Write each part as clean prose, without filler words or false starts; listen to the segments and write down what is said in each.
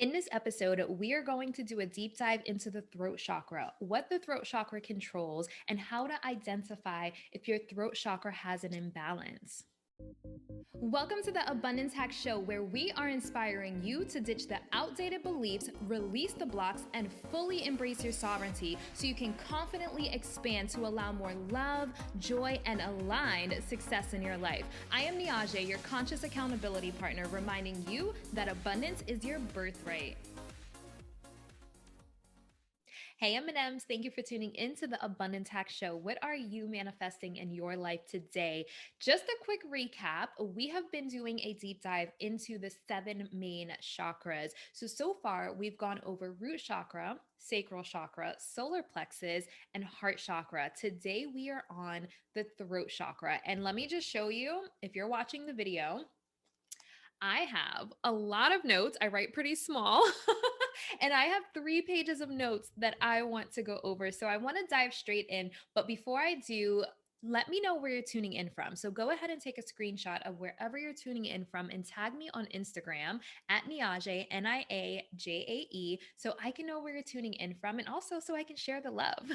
In this episode, we are going to do a deep dive into the throat chakra, what the throat chakra controls, and how to identify if your throat chakra has an imbalance. Welcome to the Abundance Hack Show, where we are inspiring you to ditch the outdated beliefs, release the blocks, and fully embrace your sovereignty so you can confidently expand to allow more love, joy, and aligned success in your life. I am Niajae, your conscious accountability partner, reminding you that abundance is your birthright. Hey M&Ms, thank you for tuning into the Abundance Hack Show. What are you manifesting in your life today? Just a quick recap. We have been doing a deep dive into the 7 main chakras. So far we've gone over root chakra, sacral chakra, solar plexus, and heart chakra. Today we are on the throat chakra. And let me just show you, if you're watching the video, I have a lot of notes. I write pretty small. And I have 3 pages of notes that I want to go over. So I want to dive straight in. But before I do, let me know where you're tuning in from. So go ahead and take a screenshot of wherever you're tuning in from and tag me on Instagram at Niajae, Niajae, so I can know where you're tuning in from and also so I can share the love.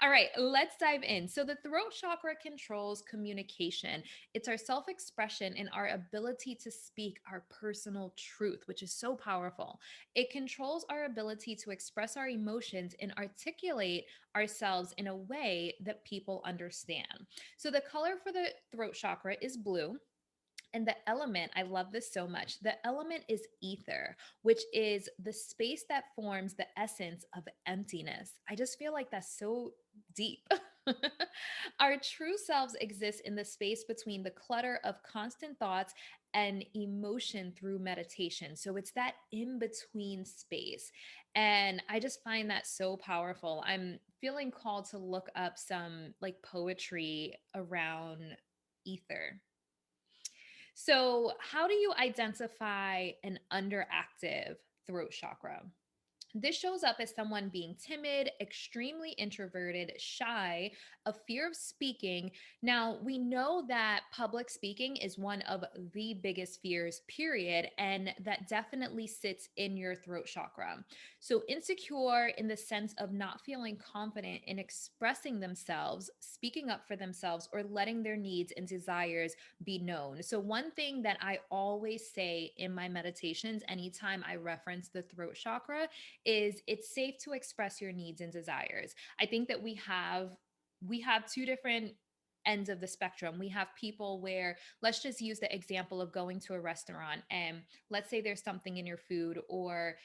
All right, let's dive in. So the throat chakra controls communication. It's our self-expression and our ability to speak our personal truth, which is so powerful. It controls our ability to express our emotions and articulate ourselves in a way that people understand. So the color for the throat chakra is blue. And the element, I love this so much. The element is ether, which is the space that forms the essence of emptiness. I just feel like that's so deep. Our true selves exist in the space between the clutter of constant thoughts and emotion through meditation. So it's that in between space. And I just find that so powerful. I'm feeling called to look up some like poetry around ether. So, how do you identify an underactive throat chakra? This shows up as someone being timid, extremely introverted, shy, a fear of speaking. Now, we know that public speaking is one of the biggest fears, period, and that definitely sits in your throat chakra. So, insecure in the sense of not feeling confident in expressing themselves, speaking up for themselves, or letting their needs and desires be known. So, one thing that I always say in my meditations, anytime I reference the throat chakra, is it's safe to express your needs and desires. I think that we have two different ends of the spectrum. We have people where, let's just use the example of going to a restaurant, and let's say there's something in your food, or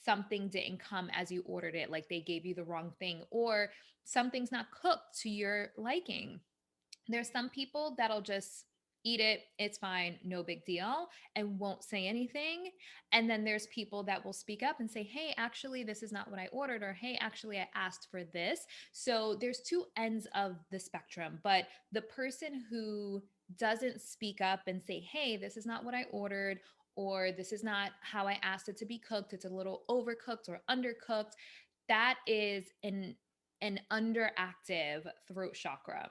something didn't come as you ordered it, like they gave you the wrong thing, or something's not cooked to your liking. There's some people that'll just eat it, it's fine, no big deal, and won't say anything. And then there's people that will speak up and say, hey, actually, this is not what I ordered, or hey, actually, I asked for this. So there's two ends of the spectrum. But the person who doesn't speak up and say, hey, this is not what I ordered, or this is not how I asked it to be cooked, it's a little overcooked or undercooked, that is an underactive throat chakra.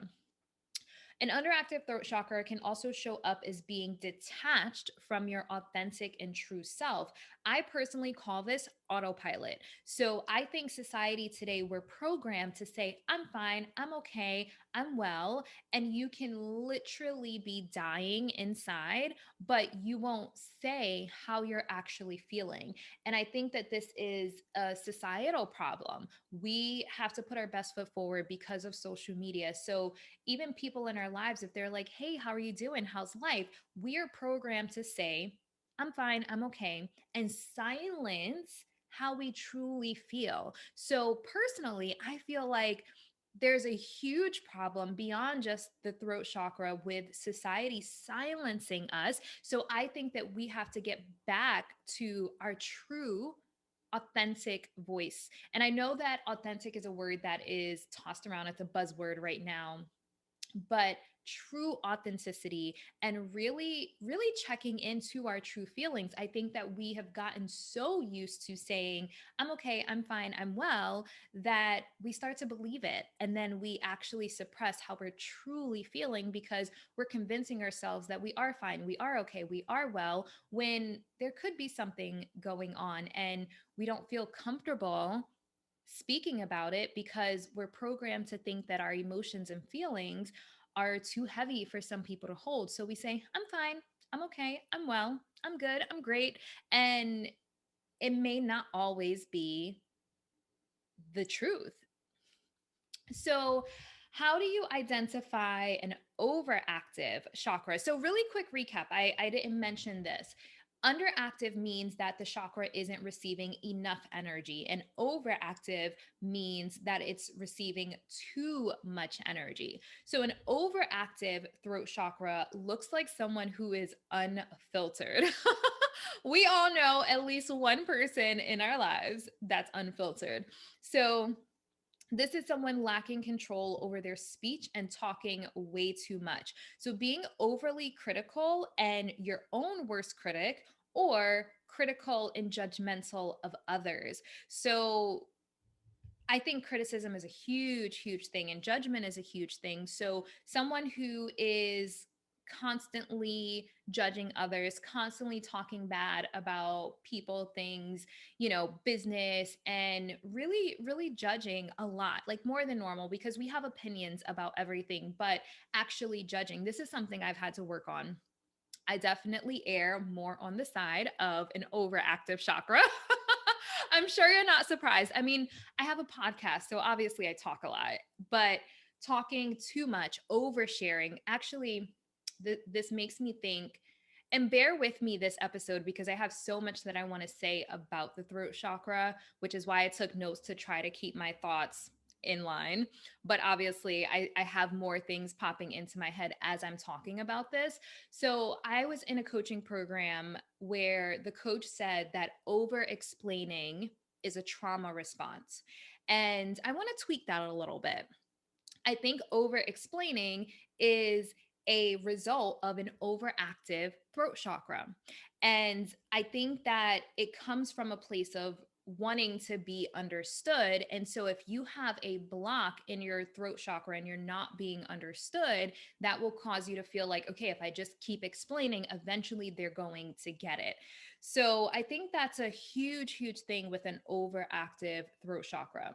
An underactive throat chakra can also show up as being detached from your authentic and true self. I personally call this autopilot. So I think society today, we're programmed to say, I'm fine, I'm okay, I'm well. And you can literally be dying inside, but you won't say how you're actually feeling. And I think that this is a societal problem. We have to put our best foot forward because of social media. So even people in our lives, if they're like, hey, how are you doing? How's life? We are programmed to say, I'm fine, I'm okay, and silence how we truly feel. So personally, I feel like there's a huge problem beyond just the throat chakra with society silencing us. So I think that we have to get back to our true authentic voice. And I know that authentic is a word that is tossed around. It's a buzzword right now, but true authenticity and really, really checking into our true feelings. I think that we have gotten so used to saying, I'm okay, I'm fine, I'm well, that we start to believe it. And then we actually suppress how we're truly feeling because we're convincing ourselves that we are fine, we are okay, we are well, when there could be something going on and we don't feel comfortable speaking about it because we're programmed to think that our emotions and feelings are too heavy for some people to hold. So we say, I'm fine, I'm okay, I'm well, I'm good, I'm great. And it may not always be the truth. So, how do you identify an overactive chakra? So, really quick recap, I didn't mention this. Underactive means that the chakra isn't receiving enough energy, and overactive means that it's receiving too much energy. So, an overactive throat chakra looks like someone who is unfiltered. We all know at least one person in our lives that's unfiltered. So, this is someone lacking control over their speech and talking way too much. So, being overly critical and your own worst critic, or critical and judgmental of others. So, I think criticism is a huge, huge thing, and judgment is a huge thing. So, someone who is constantly judging others, constantly talking bad about people, things, business, and really, really judging a lot, like more than normal, because we have opinions about everything, but actually judging. This is something I've had to work on. I definitely err more on the side of an overactive chakra. I'm sure you're not surprised. I mean, I have a podcast, so obviously I talk a lot, but talking too much, oversharing, actually, this makes me think. And bear with me this episode because I have so much that I want to say about the throat chakra, which is why I took notes to try to keep my thoughts in line. But obviously, I have more things popping into my head as I'm talking about this. So I was in a coaching program where the coach said that over explaining is a trauma response. And I want to tweak that a little bit. I think over explaining is a result of an overactive throat chakra. And I think that it comes from a place of wanting to be understood. And so if you have a block in your throat chakra and you're not being understood, that will cause you to feel like, okay, if I just keep explaining, eventually they're going to get it. So I think that's a huge, huge thing with an overactive throat chakra.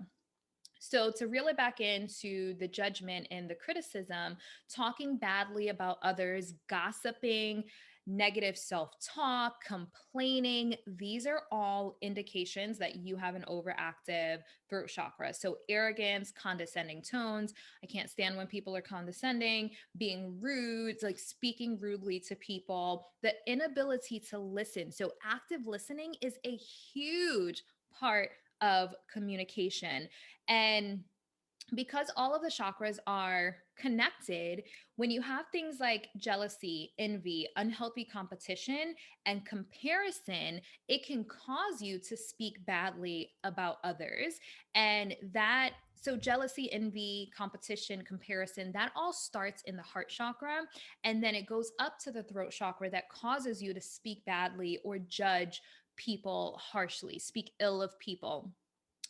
So, to reel it back into the judgment and the criticism, talking badly about others, gossiping, negative self talk, complaining, these are all indications that you have an overactive throat chakra. So, arrogance, condescending tones. I can't stand when people are condescending, being rude, like speaking rudely to people, the inability to listen. So, active listening is a huge part of communication. And because all of the chakras are connected, when you have things like jealousy, envy, unhealthy competition, and comparison, it can cause you to speak badly about others. And so jealousy, envy, competition, comparison, that all starts in the heart chakra. And then it goes up to the throat chakra that causes you to speak badly or judge people harshly, speak ill of people.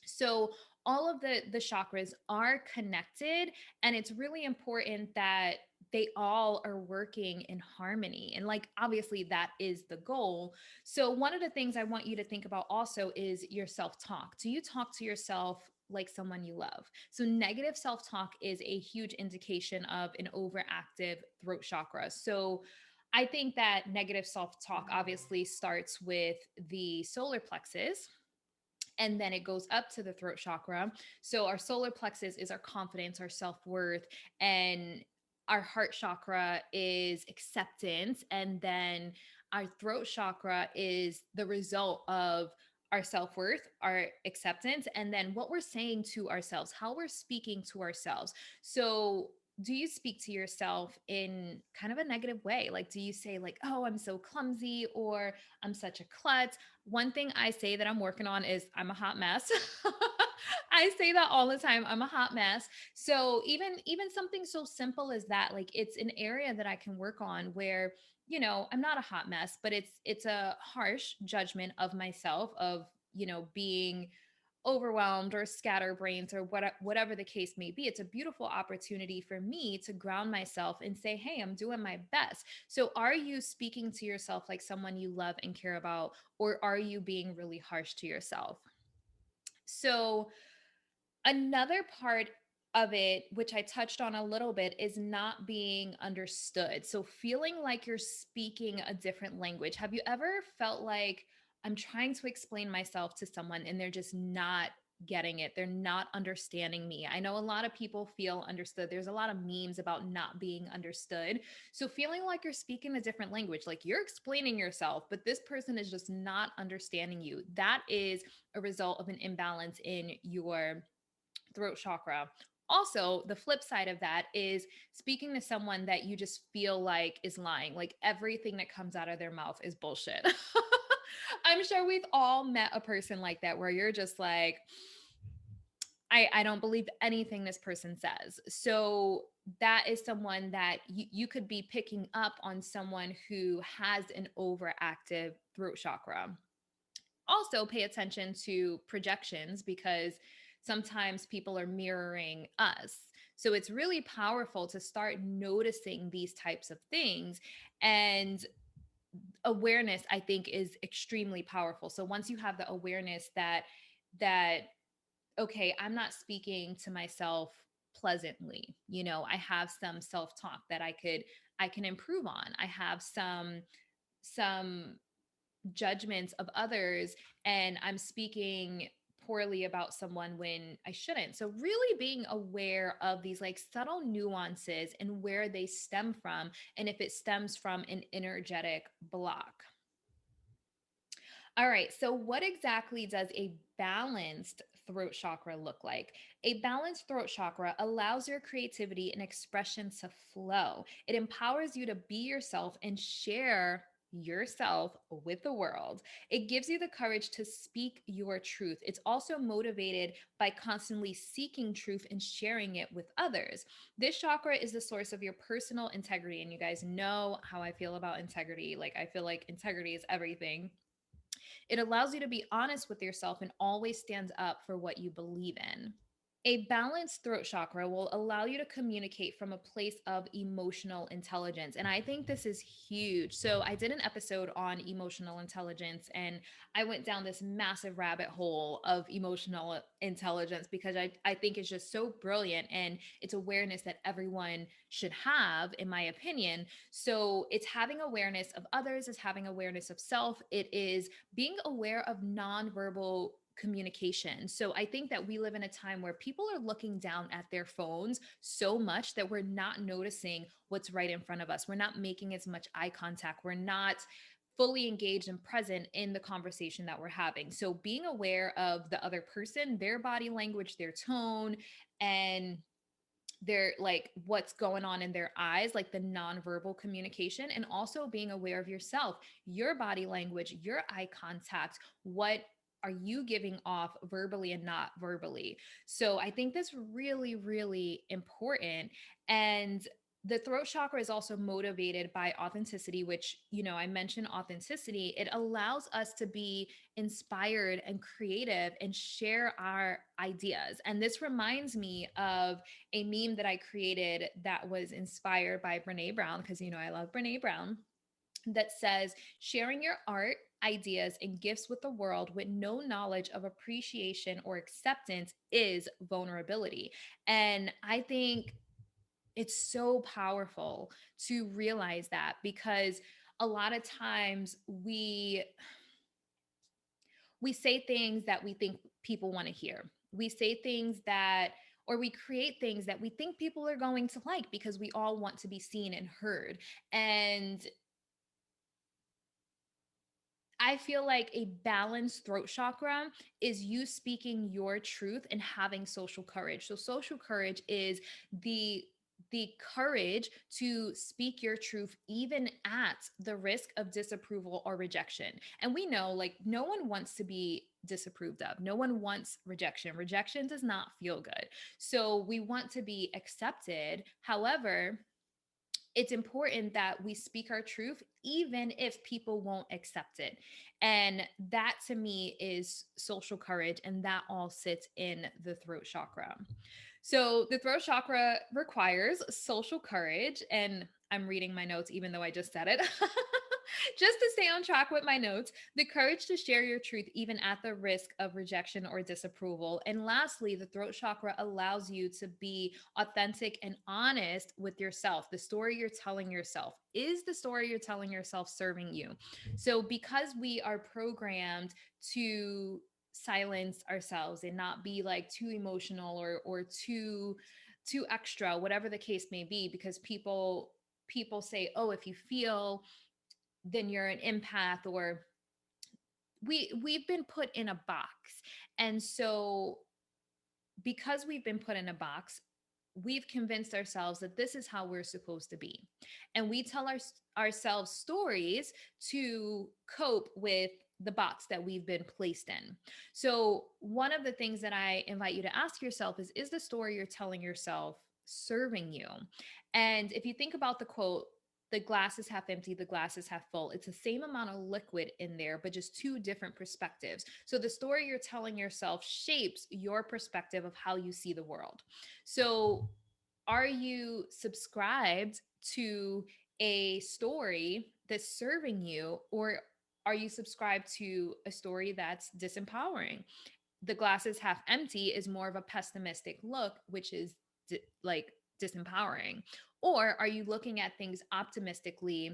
So all of the chakras are connected, and it's really important that they all are working in harmony. And like obviously that is the goal. So one of the things I want you to think about also is your self-talk. Do you talk to yourself like someone you love? So negative self-talk is a huge indication of an overactive throat chakra. So I think that negative self-talk obviously starts with the solar plexus, and then it goes up to the throat chakra. So our solar plexus is our confidence, our self-worth, and our heart chakra is acceptance, and then our throat chakra is the result of our self-worth, our acceptance, and then what we're saying to ourselves, how we're speaking to ourselves. So do you speak to yourself in kind of a negative way? Like, do you say like, oh, I'm so clumsy, or I'm such a klutz? One thing I say that I'm working on is I'm a hot mess. I say that all the time. I'm a hot mess. So even something so simple as that, like it's an area that I can work on where, I'm not a hot mess, but it's a harsh judgment of myself of, being overwhelmed or scatterbrains or whatever the case may be. It's a beautiful opportunity for me to ground myself and say, hey, I'm doing my best. So are you speaking to yourself like someone you love and care about, or are you being really harsh to yourself? So another part of it, which I touched on a little bit, is not being understood. So feeling like you're speaking a different language. Have you ever felt like I'm trying to explain myself to someone and they're just not getting it? They're not understanding me. I know a lot of people feel understood. There's a lot of memes about not being understood. So feeling like you're speaking a different language, like you're explaining yourself, but this person is just not understanding you. That is a result of an imbalance in your throat chakra. Also, the flip side of that is speaking to someone that you just feel like is lying. Like everything that comes out of their mouth is bullshit. I'm sure we've all met a person like that where you're just like, I don't believe anything this person says. So that is someone that you could be picking up on someone who has an overactive throat chakra. Also pay attention to projections because sometimes people are mirroring us. So it's really powerful to start noticing these types of things. And awareness, I think, is extremely powerful. So once you have the awareness that okay, I'm not speaking to myself pleasantly. I have some self-talk that I can improve on. I have some judgments of others, and I'm speaking poorly about someone when I shouldn't. So really being aware of these like subtle nuances and where they stem from, and if it stems from an energetic block. All right, so what exactly does a balanced throat chakra look like? A balanced throat chakra allows your creativity and expression to flow. It empowers you to be yourself and share yourself with the world. It gives you the courage to speak your truth. It's also motivated by constantly seeking truth and sharing it with others. This chakra is the source of your personal integrity. And you guys know how I feel about integrity. Like, I feel like integrity is everything. It allows you to be honest with yourself and always stands up for what you believe in. A balanced throat chakra will allow you to communicate from a place of emotional intelligence. And I think this is huge. So, I did an episode on emotional intelligence and I went down this massive rabbit hole of emotional intelligence because I think it's just so brilliant and it's awareness that everyone should have, in my opinion. So, it's having awareness of others, it's having awareness of self, it is being aware of nonverbal communication. So I think that we live in a time where people are looking down at their phones so much that we're not noticing what's right in front of us. We're not making as much eye contact. We're not fully engaged and present in the conversation that we're having. So being aware of the other person, their body language, their tone, and their like what's going on in their eyes, like the nonverbal communication, and also being aware of yourself, your body language, your eye contact, what are you giving off verbally and not verbally. So I think that's really really important. And the throat chakra is also motivated by authenticity, which, I mentioned authenticity. It allows us to be inspired and creative and share our ideas. And this reminds me of a meme that I created that was inspired by Brene Brown, because I love Brene Brown, that says, sharing your art, ideas, and gifts with the world with no knowledge of appreciation or acceptance is vulnerability. And I think it's so powerful to realize that, because a lot of times we say things that we think people want to hear. We say things that, or we create things that we think people are going to like because we all want to be seen and heard. And I feel like a balanced throat chakra is you speaking your truth and having social courage. So, social courage is the the courage to speak your truth, even at the risk of disapproval or rejection. And we know, like, no one wants to be disapproved of. No one wants rejection. Rejection does not feel good. So we want to be accepted. However, it's important that we speak our truth, even if people won't accept it. And that to me is social courage. And that all sits in the throat chakra. So the throat chakra requires social courage. And I'm reading my notes, even though I just said it. Just to stay on track with my notes, the courage to share your truth, even at the risk of rejection or disapproval. And lastly, the throat chakra allows you to be authentic and honest with yourself. The story you're telling yourself, is the story you're telling yourself serving you? So, because we are programmed to silence ourselves and not be like too emotional or too extra, whatever the case may be, because people say, oh, if you feel, then you're an empath, or we've been put in a box. And so because we've been put in a box, we've convinced ourselves that this is how we're supposed to be. And we tell ourselves stories to cope with the box that we've been placed in. So, one of the things that I invite you to ask yourself is the story you're telling yourself serving you? And if you think about the quote, the glass is half empty, the glass is half full. It's the same amount of liquid in there, but just two different perspectives. So the story you're telling yourself shapes your perspective of how you see the world. So are you subscribed to a story that's serving you, or are you subscribed to a story that's disempowering? The glass is half empty is more of a pessimistic look, which is like disempowering. Or are you looking at things optimistically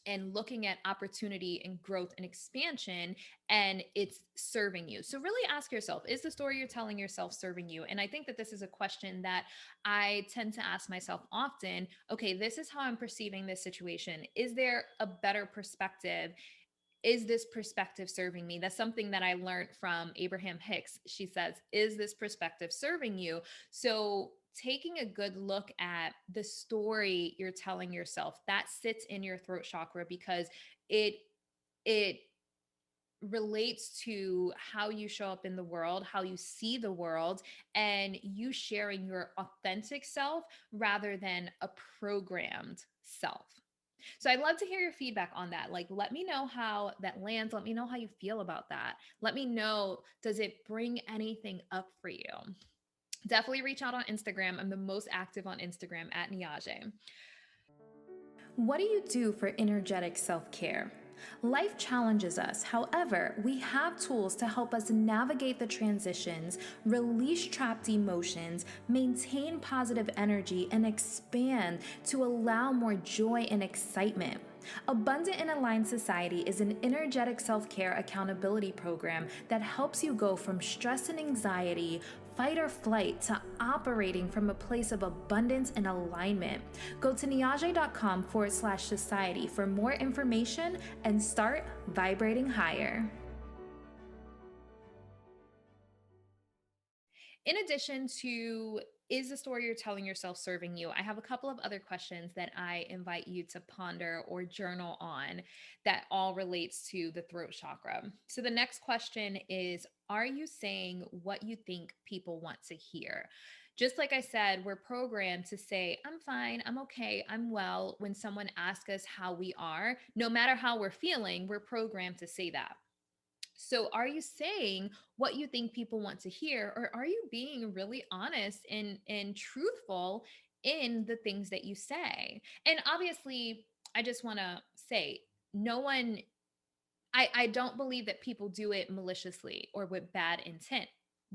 and looking at opportunity and growth and expansion, and it's serving you? So really ask yourself, is the story you're telling yourself serving you? And I think that this is a question that I tend to ask myself often. Okay, this is how I'm perceiving this situation. Is there a better perspective? Is this perspective serving me? That's something that I learned from Abraham Hicks. She says, is this perspective serving you? So taking a good look at the story you're telling yourself, that sits in your throat chakra, because it relates to how you show up in the world, how you see the world, and you sharing your authentic self rather than a programmed self. So I'd love to hear your feedback on that. Like, let me know how that lands. Let me know how you feel about that. Let me know, does it bring anything up for you? Definitely reach out on Instagram. I'm the most active on Instagram at Niajae. What do you do for energetic self care? Life challenges us. However, we have tools to help us navigate the transitions, release trapped emotions, maintain positive energy, and expand to allow more joy and excitement. Abundant and Aligned Society is an energetic self care accountability program that helps you go from stress and anxiety, fight or flight, to operating from a place of abundance and alignment. Go to niajae.com/society for more information and start vibrating higher. In addition to, is the story you're telling yourself serving you, I have a couple of other questions that I invite you to ponder or journal on that all relates to the throat chakra. So the next question is, are you saying what you think people want to hear? Just like I said, we're programmed to say, I'm fine, I'm okay, I'm well. When someone asks us how we are, no matter how we're feeling, we're programmed to say that. So, are you saying what you think people want to hear, or are you being really honest and truthful in the things that you say? And obviously, I just want to say, no one, I don't believe that people do it maliciously or with bad intent.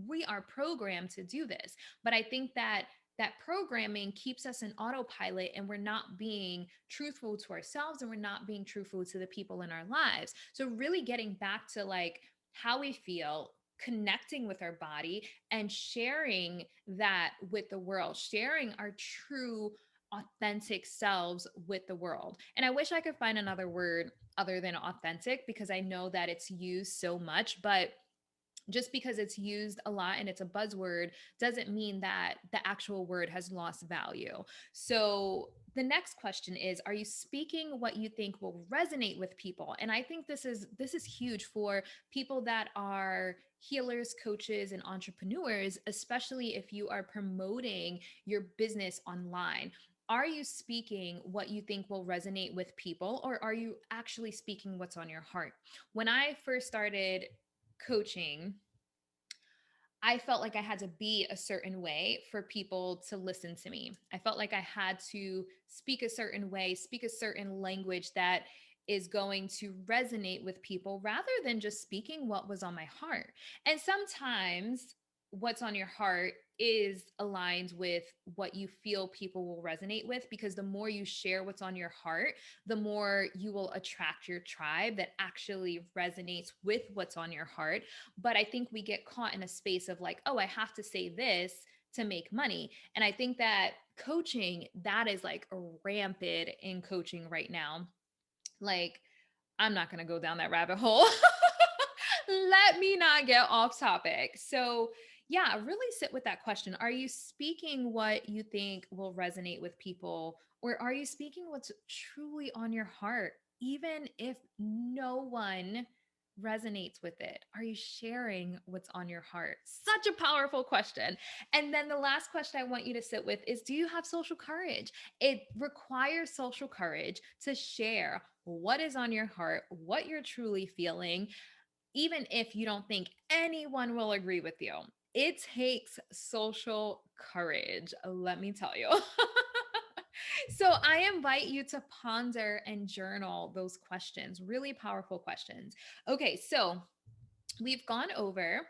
We are programmed to do this. But I think that that programming keeps us in autopilot, and we're not being truthful to ourselves, and we're not being truthful to the people in our lives. So really getting back to like how we feel, connecting with our body, and sharing that with the world, sharing our true authentic selves with the world. And I wish I could find another word other than authentic, because I know that it's used so much, but Just because it's used a lot and it's a buzzword doesn't mean that the actual word has lost value. So the next question is, are you speaking what you think will resonate with people? And I think this is huge for people that are healers, coaches, and entrepreneurs, especially if you are promoting your business online. Are you speaking what you think will resonate with people, or are you actually speaking what's on your heart? When I first started coaching, I felt like I had to be a certain way for people to listen to me. I felt like I had to speak a certain way, speak a certain language that is going to resonate with people rather than just speaking what was on my heart. And sometimes what's on your heart is aligned with what you feel people will resonate with, because the more you share what's on your heart, the more you will attract your tribe that actually resonates with what's on your heart. But I think we get caught in a space of like, oh, I have to say this to make money. And I think that coaching, that is like rampant in coaching right now. Like, I'm not going to go down that rabbit hole. Let me not get off topic. So, yeah, really sit with that question. Are you speaking what you think will resonate with people, or are you speaking what's truly on your heart, even if no one resonates with it? Are you sharing what's on your heart? Such a powerful question. And then the last question I want you to sit with is, do you have social courage? It requires social courage to share what is on your heart, what you're truly feeling, even if you don't think anyone will agree with you. It takes social courage, let me tell you. So I invite you to ponder and journal those questions, really powerful questions. Okay, so we've gone over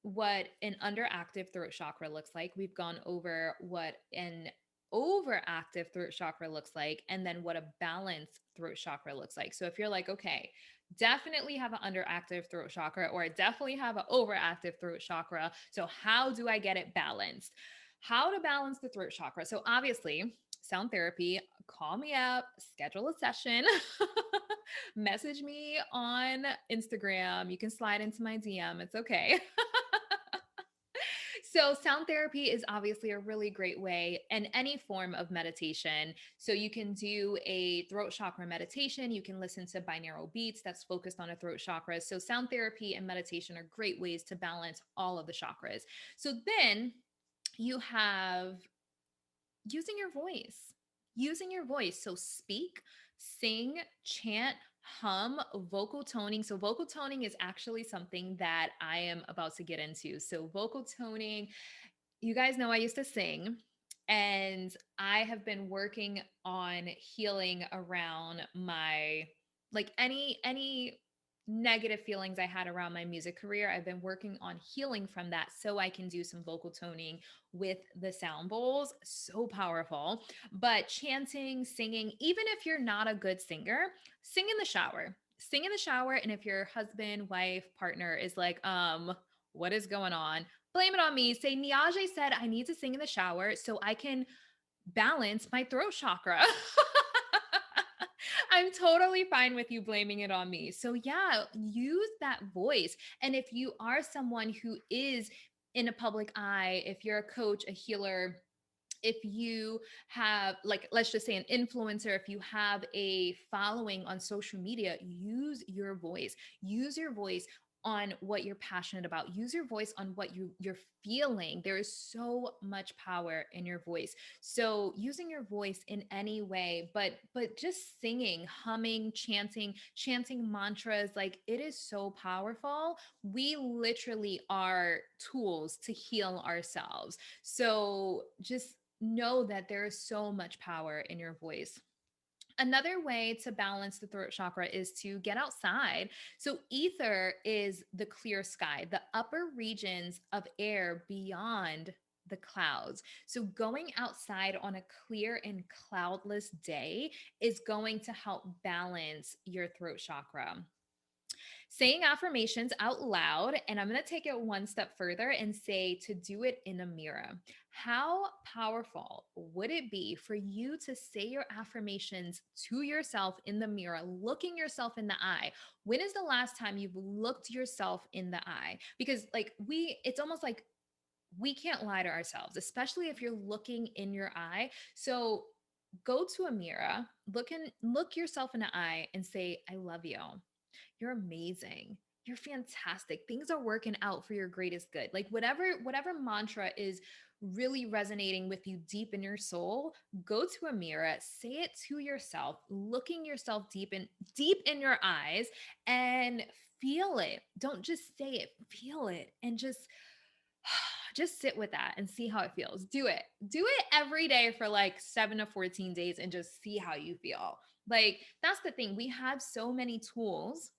what an underactive throat chakra looks like. We've gone over what an overactive throat chakra looks like, and then what a balanced throat chakra looks like. So if you're like, okay, definitely have an underactive throat chakra, or I definitely have an overactive throat chakra. So how do I get it balanced? How to balance the throat chakra. So obviously, sound therapy, call me up, schedule a session. Message me on Instagram. You can slide into my DM. It's okay. So, sound therapy is obviously a really great way, and any form of meditation. So, you can do a throat chakra meditation. You can listen to binaural beats that's focused on a throat chakra. So, sound therapy and meditation are great ways to balance all of the chakras. So, then you have using your voice. Using your voice. So speak, sing, chant, hum, vocal toning. So vocal toning is actually something that I am about to get into. So vocal toning, you guys know I used to sing, and I have been working on healing around my, like, any negative feelings I had around my music career. I've been working on healing from that so I can do some vocal toning with the sound bowls. So powerful. But chanting, singing, even if you're not a good singer, sing in the shower. Sing in the shower. And if your husband, wife, partner is like, what is going on? Blame it on me. Say, Niajae said I need to sing in the shower so I can balance my throat chakra. I'm totally fine with you blaming it on me. So, yeah, use that voice. And if you are someone who is in a public eye, if you're a coach, a healer, if you have, like, let's just say an influencer, if you have a following on social media, use your voice on what you're passionate about, use your voice on what you're feeling. There is so much power in your voice. So using your voice in any way, but just singing, humming, chanting mantras, like, it is so powerful. We literally are tools to heal ourselves. So just know that there is so much power in your voice. Another way to balance the throat chakra is to get outside. So, ether is the clear sky, the upper regions of air beyond the clouds. So, going outside on a clear and cloudless day is going to help balance your throat chakra. Saying affirmations out loud, and I'm going to take it one step further and say to do it in a mirror. How powerful would it be for you to say your affirmations to yourself in the mirror, looking yourself in the eye? When is the last time you've looked yourself in the eye? Because, like, it's almost like we can't lie to ourselves, especially if you're looking in your eye. So, go to a mirror, look yourself in the eye and say, I love you. You're amazing. You're fantastic. Things are working out for your greatest good. Like whatever mantra is really resonating with you deep in your soul, go to a mirror, say it to yourself, looking yourself deep in your eyes and feel it. Don't just say it, feel it and just sit with that and see how it feels. Do it. Do it every day for like 7 to 14 days and just see how you feel. Like that's the thing. We have so many tools,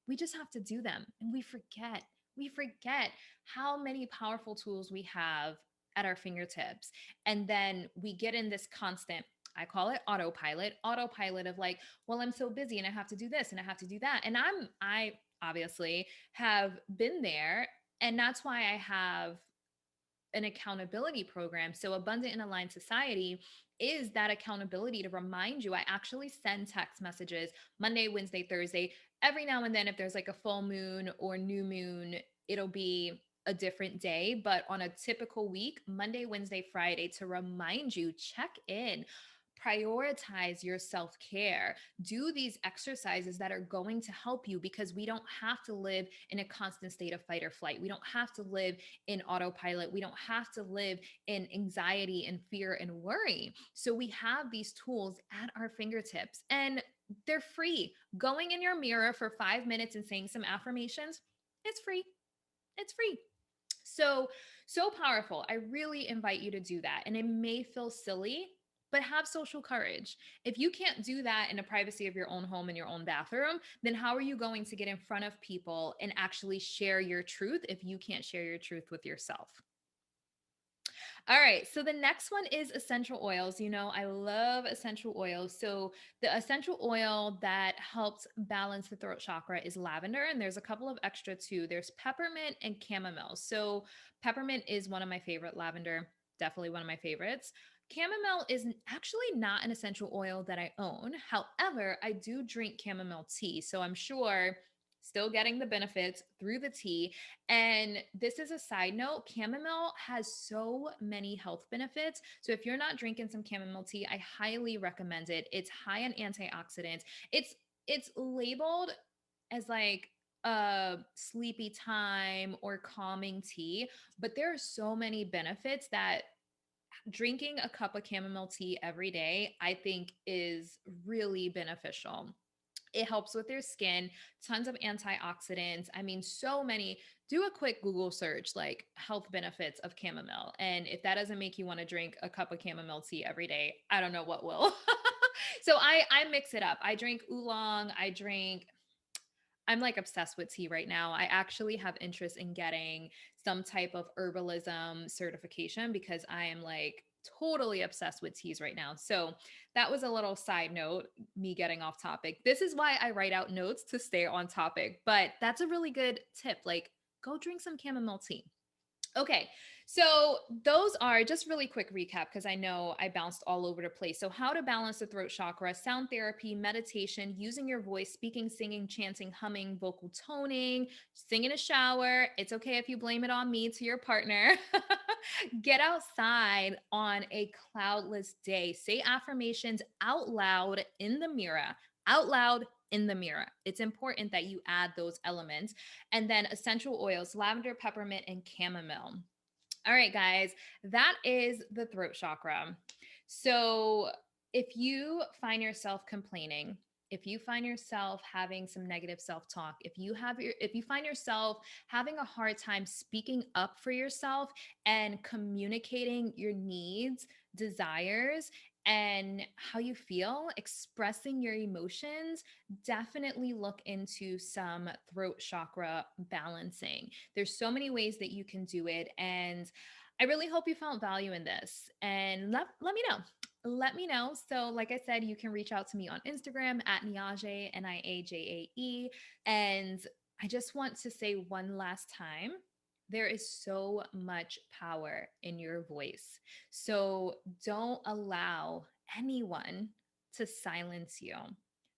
we just have to do them and we forget. We forget how many powerful tools we have at our fingertips. And then we get in this constant, I call it autopilot of like, well, I'm so busy and I have to do this and I have to do that. And I obviously have been there. And that's why I have an accountability program. So, Abundant and Aligned Society is that accountability to remind you. I actually send text messages Monday, Wednesday, Thursday. Every now and then, if there's like a full moon or new moon, it'll be a different day. But on a typical week, Monday, Wednesday, Friday, to remind you, check in. Prioritize your self care. Do these exercises that are going to help you because we don't have to live in a constant state of fight or flight. We don't have to live in autopilot. We don't have to live in anxiety and fear and worry. So we have these tools at our fingertips and they're free. Going in your mirror for 5 minutes and saying some affirmations, it's free. It's free. So powerful. I really invite you to do that. And it may feel silly, but have social courage. If you can't do that in the privacy of your own home in your own bathroom, then how are you going to get in front of people and actually share your truth if you can't share your truth with yourself? All right. So the next one is essential oils. You know, I love essential oils. So the essential oil that helps balance the throat chakra is lavender. And there's a couple of extra too. There's peppermint and chamomile. So peppermint is one of my favorite, lavender, definitely one of my favorites. Chamomile is actually not an essential oil that I own. However, I do drink chamomile tea. So I'm sure still getting the benefits through the tea. And this is a side note, chamomile has so many health benefits. So if you're not drinking some chamomile tea, I highly recommend it. It's high in antioxidants. It's labeled as like a sleepy time or calming tea, but there are so many benefits that drinking a cup of chamomile tea every day, I think is really beneficial. It helps with your skin, tons of antioxidants. I mean, so many. Do a quick Google search, like health benefits of chamomile. And if that doesn't make you want to drink a cup of chamomile tea every day, I don't know what will. So I mix it up. I drink oolong. I'm like obsessed with tea right now. I actually have interest in getting some type of herbalism certification because I am like totally obsessed with teas right now. So that was a little side note, me getting off topic. This is why I write out notes to stay on topic, but that's a really good tip. Like, go drink some chamomile tea. Okay, so those are just really quick recap because I know I bounced all over the place. So, how to balance the throat chakra, sound therapy, meditation, using your voice, speaking, singing, chanting, humming, vocal toning, sing in a shower. It's okay if you blame it on me to your partner. Get outside on a cloudless day. Say affirmations out loud in the mirror. Out loud in the mirror. It's important that you add those elements. And then essential oils, lavender, peppermint, and chamomile. All right, guys, that is the throat chakra. So if you find yourself complaining, if you find yourself having some negative self-talk, if you find yourself having a hard time speaking up for yourself and communicating your needs, desires, and how you feel, expressing your emotions, definitely look into some throat chakra balancing. There's so many ways that you can do it. And I really hope you found value in this. And let me know. let me know. So, like I said, you can reach out to me on Instagram at Niajae, Niajae. And I just want to say one last time, there is so much power in your voice. So, don't allow anyone to silence you.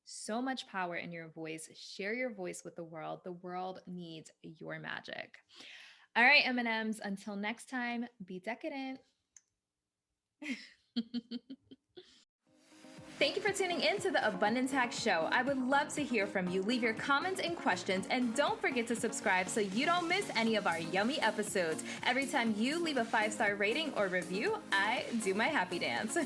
So much power in your voice. Share your voice with the world. The world needs your magic. All right, M&Ms, until next time, be decadent. Thank you for tuning in to the Abundance Hack Show. I would love to hear from you. Leave your comments and questions, and don't forget to subscribe so you don't miss any of our yummy episodes. Every time you leave a 5-star rating or review, I do my happy dance.